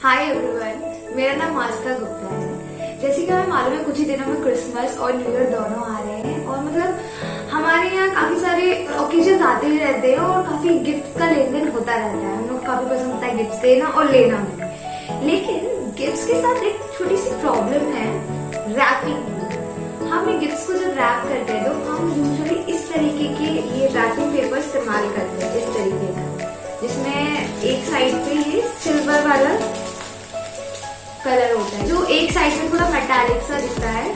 Hi everyone, मेरा नाम मास्का गुप्ता है। जैसे कि हमें मालूम है कुछ ही दिनों में क्रिसमस और न्यू ईयर दोनों आ रहे हैं और मतलब हमारे यहाँ काफी सारे ओकेजन आते ही रहते हैं और काफी गिफ्ट का लेन देन होता रहता है। हम लोग काफी पसंद होता है गिफ्ट देना और लेना भी, लेकिन गिफ्ट्स के साथ एक छोटी सी प्रॉब्लम है, रैपिंग। हम गिफ्ट्स को जब रैप करते हैं तो हम यूजुअली इस तरीके के ये रैपिंग पेपर इस्तेमाल करते हैं, इस तरीके का, जिसमें एक साइड पे ये सिल्वर वाला कलर होता है, जो एक साइड में थोड़ा मेटालिक सा दिखता है।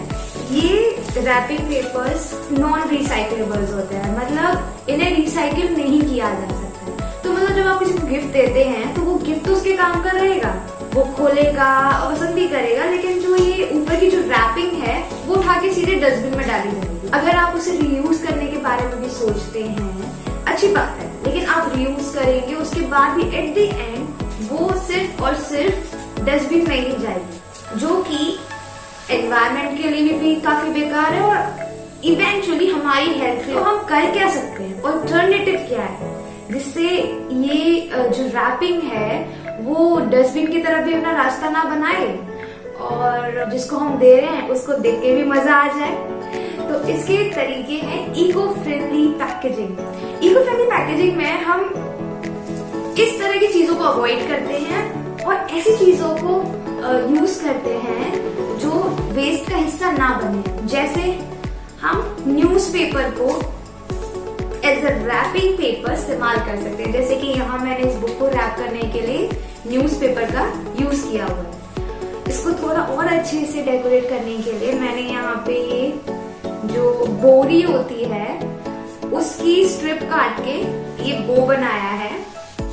ये रैपिंग पेपर्स नॉन रिसाइक्लेबल्स होते हैं, मतलब इन्हें रिसाइकिल नहीं किया जा सकता। तो मतलब जब आप किसी को गिफ्ट देते हैं तो वो गिफ्ट तो उसके काम का रहेगा, वो खोलेगा और पसंद भी करेगा, लेकिन जो ये ऊपर की जो रैपिंग है वो उठा के सीधे डस्टबिन में डाली जाएगी। अगर आप उसे रीयूज करने के बारे में भी सोचते हैं, अच्छी बात है, लेकिन आप रीयूज करेंगे उसके बाद भी एट द एंड वो सिर्फ और सिर्फ डस्टबिन में ही जाएगी, जो कि एनवायरमेंट के लिए भी काफी बेकार है और इवेंचुअली हमारी हेल्थ के लिए। तो हम कर क्या सकते हैं, ऑल्टरनेटिव क्या है, जिससे ये जो रैपिंग है वो डस्टबिन की तरफ भी अपना रास्ता ना बनाए और जिसको हम दे रहे हैं उसको देख के भी मजा आ जाए। तो इसके तरीके हैं eco friendly packaging. Eco friendly packaging में हम इस तरह की चीजों को अवॉइड करते हैं और ऐसी चीजों को यूज करते हैं जो वेस्ट का हिस्सा ना बने। जैसे हम न्यूज़पेपर को एज अ रैपिंग पेपर इस्तेमाल कर सकते हैं, जैसे कि यहाँ मैंने इस बुक को रैप करने के लिए न्यूज़पेपर का यूज किया हुआ है। इसको थोड़ा और अच्छे से डेकोरेट करने के लिए मैंने यहाँ पे ये जो बोरी होती है उसकी स्ट्रिप काट के ये बो बनाया है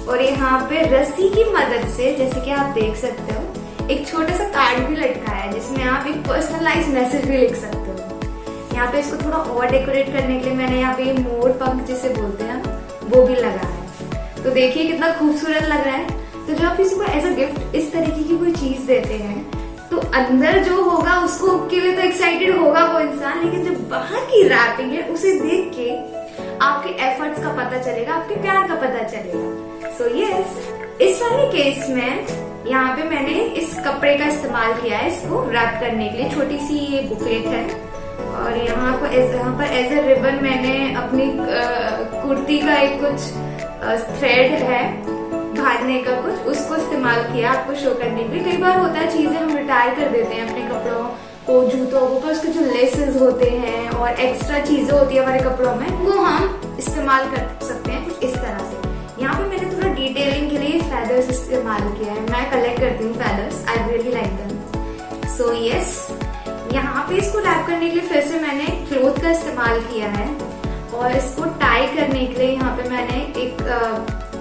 और यहाँ पे रस्सी की मदद से, जैसे कि आप देख सकते हो, एक छोटा सा कार्ड भी लटका है जिसमें आप एक पर्सनलाइज मैसेज भी लिख सकते हो। यहाँ पे इसको थोड़ा और डेकोरेट करने के लिए मैंने यहाँ पे मोर पंख जिसे बोलते हैं वो भी लगा है। तो देखिए कितना खूबसूरत लग रहा है। तो जब आप किसी को एज अ गिफ्ट इस तरीके की कोई चीज देते हैं तो अंदर जो होगा उसको के लिए तो एक्साइटेड होगा वो इंसान, लेकिन जो बाहर की रैपिंग है उसे देख के आपके एफर्ट्स का पता चलेगा, आपके प्यार का पता चलेगा। सो यस, इस वाले केस में यहाँ पे मैंने इस कपड़े का इस्तेमाल किया है इसको रैप करने के लिए। छोटी सी ये बुकलेट है और यहाँ पर एज ए रिबन मैंने अपनी कुर्ती का एक कुछ थ्रेड है बांधने का कुछ, उसको इस्तेमाल किया आपको शो करने के लिए। कई बार होता है चीजें हम रिटायर कर देते हैं अपने कपड़ों को, जूतों को, पर उसके जो लेसेस होते हैं और एक्स्ट्रा चीजें होती है हमारे कपड़ों में, वो हम इस्तेमाल कर सकते हैं कुछ इस तरह से। यहाँ पे मैंने थोड़ा डिटेलिंग के लिए फेदर्स इस्तेमाल किया है। मैं कलेक्ट करती हूँ feathers, I really like them. So yes, यहाँ पे इसको रैप करने के लिए फिर से मैंने क्लोथ का इस्तेमाल किया है और इसको टाई करने के लिए यहाँ पे मैंने एक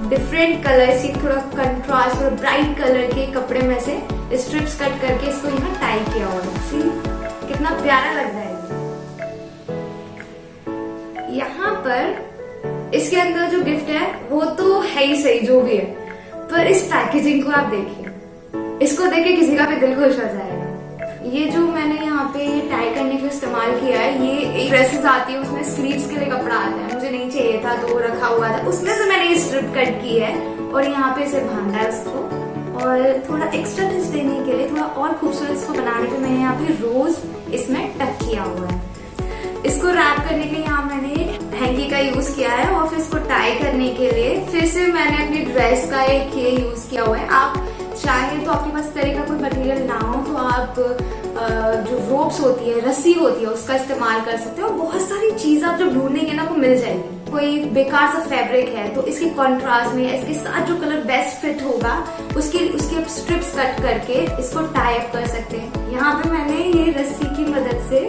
डिफरेंट कलर से, थोड़ा कंट्रास्ट और ब्राइट कलर के कपड़े में से स्ट्रिप्स कट करके इसको यहाँ टाई किया हुआ है। सी कितना प्यारा लग रहा है। यहाँ पर इसके अंदर जो गिफ्ट है वो तो है ही सही जो भी है, पर इस पैकेजिंग को आप देखिए, इसको देख के किसी का भी दिल खुश हो जाएगा। ये जो मैंने यहाँ पे टाई करने के लिए इस्तेमाल किया है, ये एक ड्रेसेस आती है उसमें स्लीव्स के लिए कपड़ा आता है, मुझे नहीं चाहिए था तो वो रखा हुआ था, उसमें से मैंने ये स्ट्रिप कट की है और यहाँ पे इसे बांधा है उसको, और थोड़ा एक्स्ट्रा टच देने के लिए, थोड़ा और खूबसूरत इसको बनाने के लिए मैंने यहाँ पे रोज इसमें टक किया हुआ है। इसको रैप करने के लिए यहाँ मैंने हैंकी का यूज किया है और फिर इसको टाई करने के लिए फिर से मैंने अपनी ड्रेस का एक ये यूज किया हुआ है। आप चाहे तो आपके पास तरह का कोई मटेरियल ना हो तो आप जो रोप्स होती है, रस्सी होती है, उसका इस्तेमाल कर सकते हो। बहुत सारी चीज आप जब ढूंढेंगे ना वो मिल जाएगी। कोई बेकार सा फैब्रिक है तो इसके कॉन्ट्रास्ट में इसके साथ जो कलर बेस्ट फिट होगा उसके स्ट्रिप्स कट करके इसको टाई अप कर सकते हैं। यहाँ पे मैंने ये रस्सी की मदद से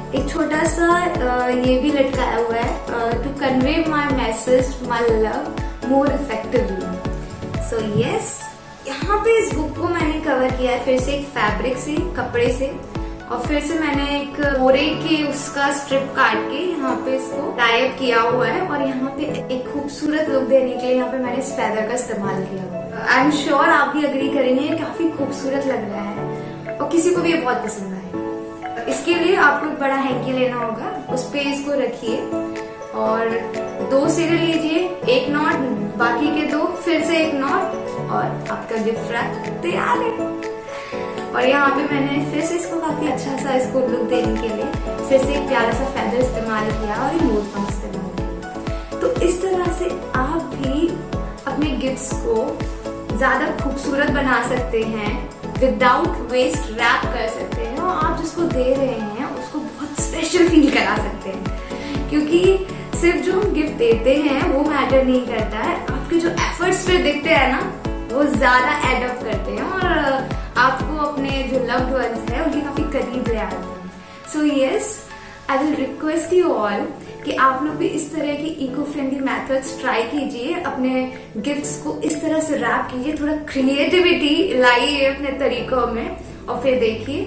एक छोटा सा ये भी लटकाया हुआ है, to convey my message my love more effectively. So yes, यहाँ पे इस बुक को मैंने कवर किया है फिर से एक फैब्रिक से, कपड़े से, और फिर से मैंने एक मोरे के उसका स्ट्रिप काट के यहाँ पे इसको टाई अप किया हुआ है और यहाँ पे एक खूबसूरत लुक देने के लिए यहाँ पे मैंने इस फेदर का इस्तेमाल किया हुआ है। आई एम श्योर आप भी अग्री करेंगे, काफी खूबसूरत लग रहा है और किसी को भी ये बहुत पसंद आएगा। इसके लिए आपको एक बड़ा हैंकी लेना होगा, उस पे इसको रखिए और 2 सिरे लीजिए, एक नॉट, बाकी के 2 फिर से एक नॉट और आपका गिफ्ट रैप तैयार है। और यहाँ पे मैंने फिर से इसको काफी अच्छा सा इसको लुक देने के लिए फिर से एक प्यारा सा फेदर इस्तेमाल किया और इमोट इस्तेमाल किया। तो इस तरह से आप भी अपने गिफ्ट्स को ज्यादा खूबसूरत बना सकते हैं, विदाउट वेस्ट रैप कर सकते हैं और आप जिसको दे रहे हैं उसको बहुत स्पेशल फील करा सकते हैं। क्योंकि सिर्फ जो हम गिफ्ट देते हैं वो मैटर नहीं करता है, आपके जो एफर्ट्स फिर दिखते हैं ना वो ज्यादा एड अप करते हैं और आपको अपने जो लव्ड वंस है उनके काफी करीब ले आते हैं। So yes, I will request you all कि आप लोग भी इस तरह की इको फ्रेंडली मेथड्स ट्राई कीजिए, अपने गिफ्ट्स को इस तरह से रैप कीजिए, थोड़ा क्रिएटिविटी लाइए अपने तरीकों में और फिर देखिए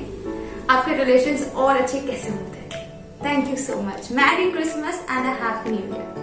आपके रिलेशंस और अच्छे कैसे होते हैं। Thank you so much. Merry Christmas and a happy new year.